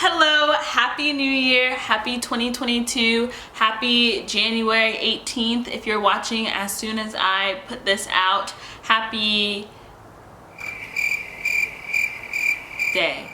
Hello, happy new year, happy 2022, happy January 18th. If you're watching as soon as I put this out, happy day.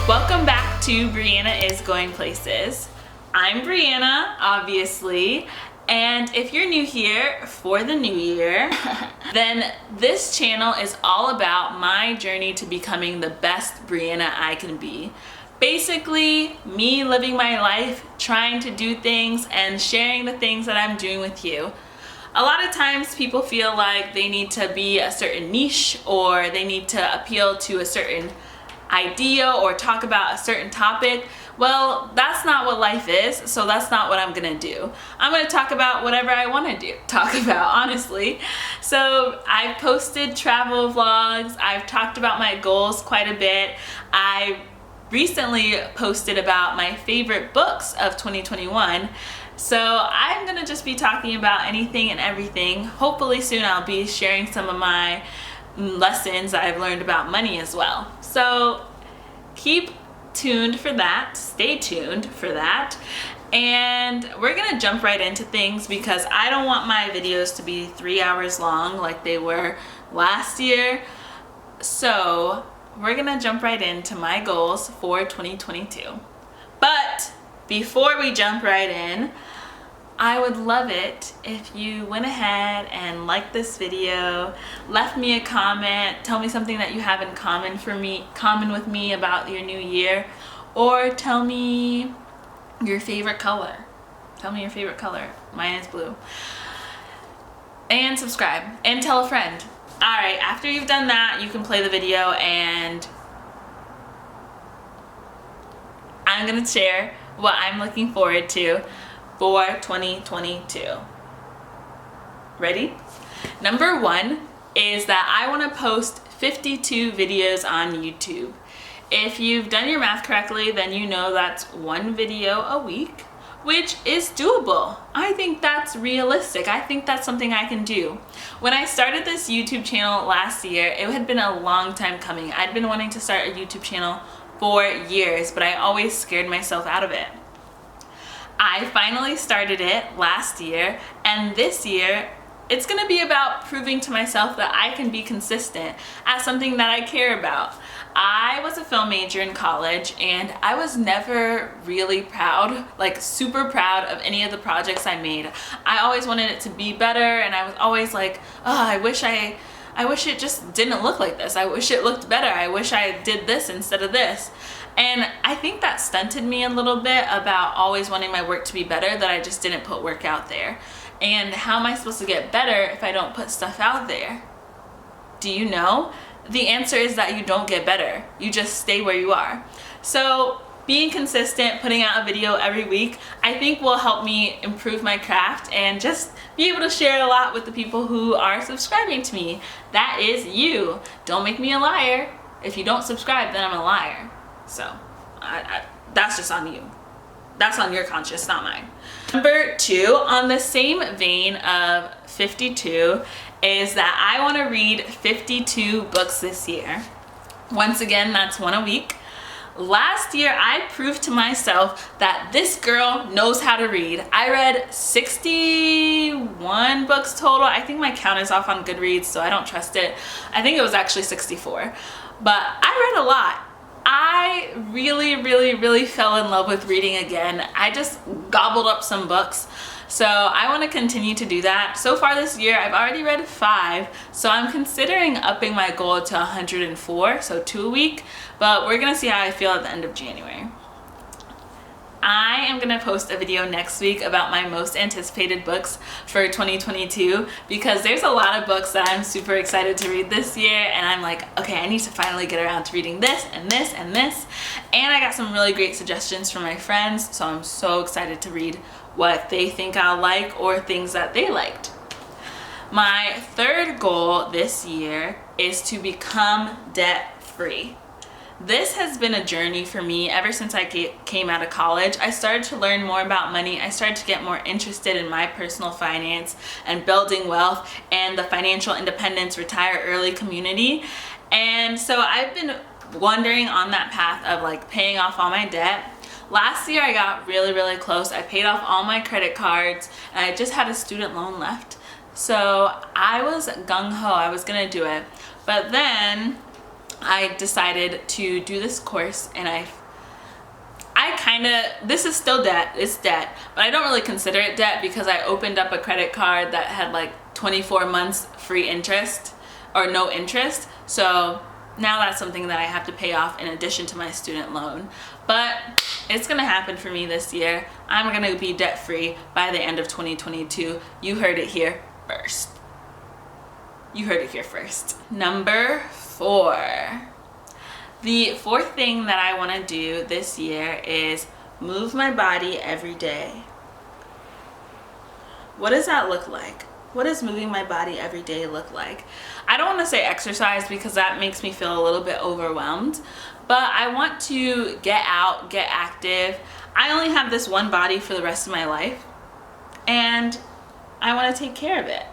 Welcome back to Briana is Going Places. I'm Briana, obviously, and if you're new here for the new year, then this channel is all about my journey to becoming the best Briana I can be. Basically, me living my life, trying to do things, and sharing the things that I'm doing with you. A lot of times people feel like they need to be a certain niche or they need to appeal to a certain idea or talk about a certain topic. Well, that's not what life is, so that's not what I'm gonna do. I'm gonna talk about whatever I want to talk about, honestly. So I've posted travel vlogs, I've talked about my goals quite a bit. I recently posted about my favorite books of 2021. So I'm gonna just be talking about anything and everything. Hopefully soon I'll be sharing some of my lessons that I've learned about money as well. So keep tuned for that, stay tuned for that, and we're gonna jump right into things because I don't want my videos to be 3 hours long like they were last year. So we're gonna jump right into my goals for 2022. But before we jump right in, I would love it if you went ahead and liked this video, left me a comment, tell me something that you have in common with me about your new year, or tell me your favorite color. Tell me your favorite color. Mine is blue. And subscribe and tell a friend. All right, after you've done that, you can play the video and I'm gonna share what I'm looking forward to for 2022. Ready? Number one is that I want to post 52 videos on YouTube. If you've done your math correctly, then you know that's one video a week, which is doable. I think that's realistic. I think that's something I can do. When I started this YouTube channel last year, it had been a long time coming. I'd been wanting to start a YouTube channel for years, but I always scared myself out of it. I finally started it last year, and this year it's gonna be about proving to myself that I can be consistent at something that I care about. I was a film major in college and I was never really proud, like super proud of any of the projects I made. I always wanted it to be better and I was always like, oh, I wish it just didn't look like this. I wish it looked better. I wish I did this instead of this. And I think that stunted me a little bit about always wanting my work to be better, that I just didn't put work out there. And how am I supposed to get better if I don't put stuff out there? Do you know? The answer is that you don't get better. You just stay where you are. So being consistent, putting out a video every week, I think will help me improve my craft and just be able to share a lot with the people who are subscribing to me. That is you. Don't make me a liar. If you don't subscribe, then I'm a liar. So that's just on you. That's on your conscience, not mine. Number two, on the same vein of 52, is that I want to read 52 books this year. Once again, that's one a week. Last year, I proved to myself that this girl knows how to read. I read 61 books total. I think my count is off on Goodreads, so I don't trust it. I think it was actually 64. But I read a lot. I really fell in love with reading again. I just gobbled up some books. So I want to continue to do that. So far this year, I've already read 5. So I'm considering upping my goal to 104, so 2 a week. But we're going to see how I feel at the end of January. I am going to post a video next week about my most anticipated books for 2022 because there's a lot of books that I'm super excited to read this year, and I'm like, okay, I need to finally get around to reading this and this and this. And I got some really great suggestions from my friends, so I'm so excited to read what they think I'll like or things that they liked. My third goal this year is to become debt-free. This has been a journey for me ever since I came out of college. I started to learn more about money. I started to get more interested in my personal finance and building wealth and the financial independence, retire early community. And so I've been wandering on that path of like paying off all my debt. Last year I got really close. I paid off all my credit cards and I just had a student loan left. So I was gung-ho, I was gonna do it. But then I decided to do this course, and this is still debt, it's debt, but I don't really consider it debt because I opened up a credit card that had like 24 months free interest or no interest. So now that's something that I have to pay off in addition to my student loan. But it's gonna happen for me this year. I'm gonna be debt free by the end of 2022. You heard it here first. You heard it here first. Number 4. The fourth thing that I want to do this year is move my body every day. What does that look like? What does moving my body every day look like? I don't want to say exercise because that makes me feel a little bit overwhelmed, but I want to get out, get active. I only have this one body for the rest of my life, and I want to take care of it.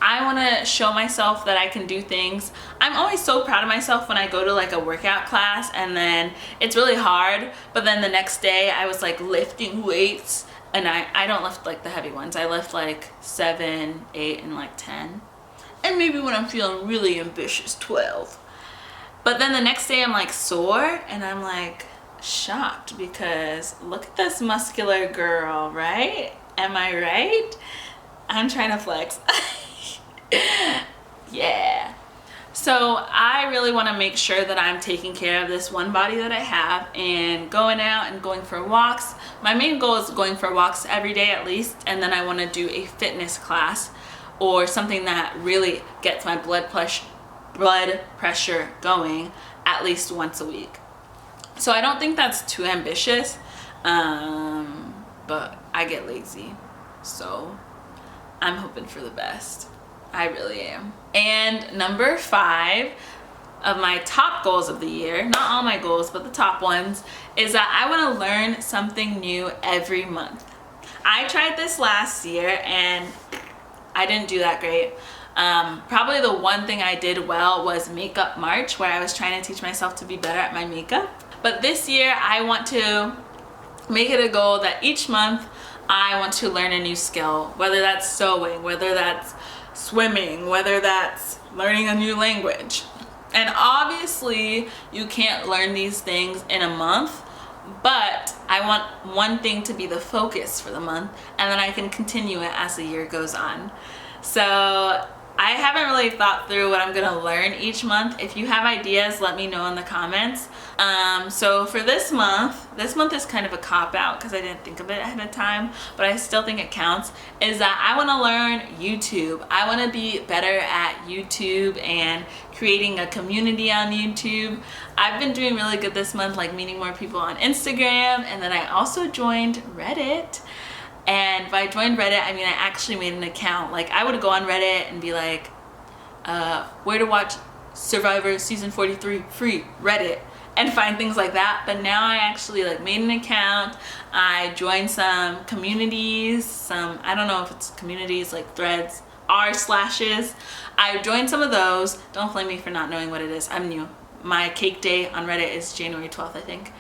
I want to show myself that I can do things. I'm always so proud of myself when I go to like a workout class and then it's really hard, but then the next day I was like lifting weights, and I don't lift like the heavy ones. I lift like 7, 8, and like 10. And maybe when I'm feeling really ambitious, 12. But then the next day I'm like sore and I'm like shocked because look at this muscular girl, right? Am I right? I'm trying to flex. Yeah. So I really want to make sure that I'm taking care of this one body that I have and going out and going for walks. My main goal is going for walks every day at least, and then I want to do a fitness class or something that really gets my blood pressure going at least once a week. So I don't think that's too ambitious, but I get lazy. So I'm hoping for the best. I really am. And number 5 of my top goals of the year, not all my goals, but the top ones, is that I want to learn something new every month. I tried this last year and I didn't do that great. Probably the one thing I did well was Makeup March, where I was trying to teach myself to be better at my makeup. But this year I want to make it a goal that each month I want to learn a new skill, whether that's sewing, whether that's swimming, whether that's learning a new language. And obviously you can't learn these things in a month, but I want one thing to be the focus for the month, and then I can continue it as the year goes on. So I haven't really thought through what I'm gonna learn each month. If you have ideas, let me know in the comments. So for this month is kind of a cop-out because I didn't think of it ahead of time, but I still think it counts, is that I want to learn YouTube. I want to be better at YouTube and creating a community on YouTube. I've been doing really good this month, like meeting more people on Instagram, and then I also joined Reddit. And by joined Reddit, I mean I actually made an account. Like I would go on Reddit and be like, where to watch Survivor season 43 free, Reddit, and find things like that. But now I actually like made an account. I joined some communities, I don't know if it's communities like threads, r/slashes. I joined some of those. Don't blame me for not knowing what it is. I'm new. My cake day on Reddit is January 12th, I think.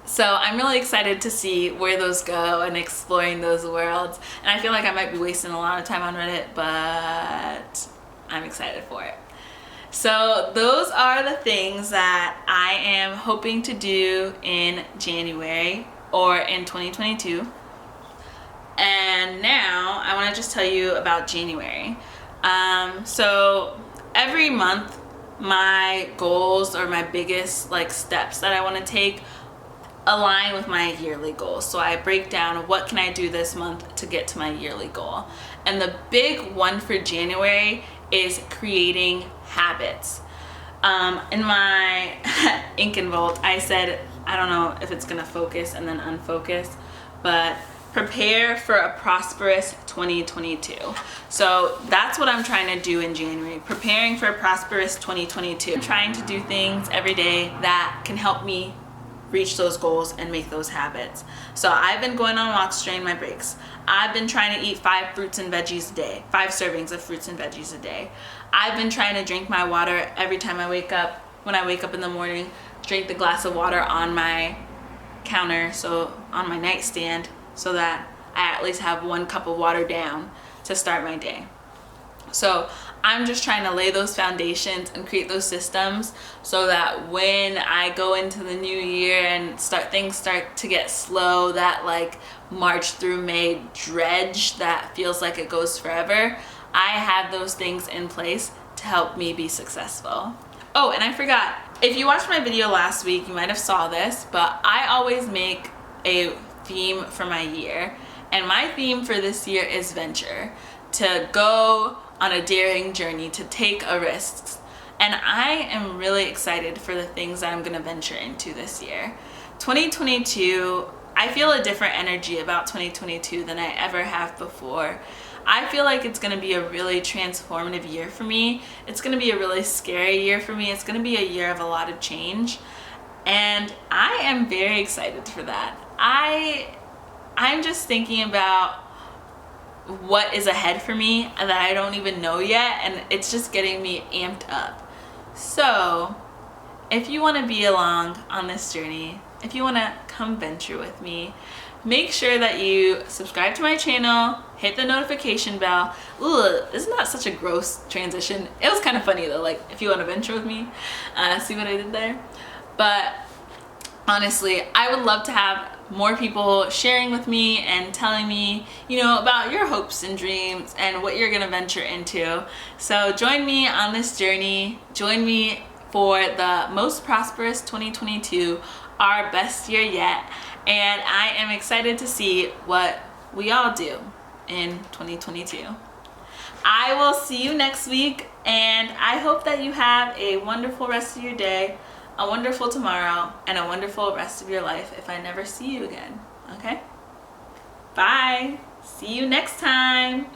So I'm really excited to see where those go and exploring those worlds. And I feel like I might be wasting a lot of time on Reddit, but I'm excited for it. So those are the things that I am hoping to do in January or in 2022. And now I want to just tell you about January. So every month my goals or my biggest like steps that I want to take align with my yearly goals. So I break down what can I do this month to get to my yearly goal. And the big one for January is creating habits. In my ink and Volt, I said, I don't know if it's gonna focus and then unfocus, but prepare for a prosperous 2022. So that's what I'm trying to do in January, preparing for a prosperous 2022. I'm trying to do things every day that can help me reach those goals and make those habits. So I've been going on walks during my breaks. I've been trying to eat 5 fruits and veggies a day, 5 servings of fruits and veggies a day. I've been trying to drink my water every time I wake up. When I wake up in the morning, drink the glass of water on my counter, so on my nightstand, so that I at least have 1 cup of water down to start my day. So I'm just trying to lay those foundations and create those systems so that when I go into the new year and things start to get slow, that like March through May dredge that feels like it goes forever, I have those things in place to help me be successful. Oh, and I forgot, if you watched my video last week, you might have saw this, but I always make a theme for my year, and my theme for this year is venture, to go on a daring journey, to take a risk. And I am really excited for the things that I'm going to venture into this year. 2022, I feel a different energy about 2022 than I ever have before. I feel like it's going to be a really transformative year for me. It's going to be a really scary year for me. It's going to be a year of a lot of change. And I am very excited for that. I'm just thinking about what is ahead for me that I don't even know yet, and it's just getting me amped up. So if you want to be along on this journey, if you want to come venture with me, make sure that you subscribe to my channel, hit the notification bell. Ooh, isn't that such a gross transition? It was kind of funny though, like if you want to venture with me, see what I did there? But honestly, I would love to have more people sharing with me and telling me, you know, about your hopes and dreams and what you're gonna venture into. So join me on this journey. Join me for the most prosperous 2022, our best year yet. And I am excited to see what we all do in 2022. I will see you next week, and I hope that you have a wonderful rest of your day, a wonderful tomorrow, and a wonderful rest of your life if I never see you again. Okay? Bye. See you next time.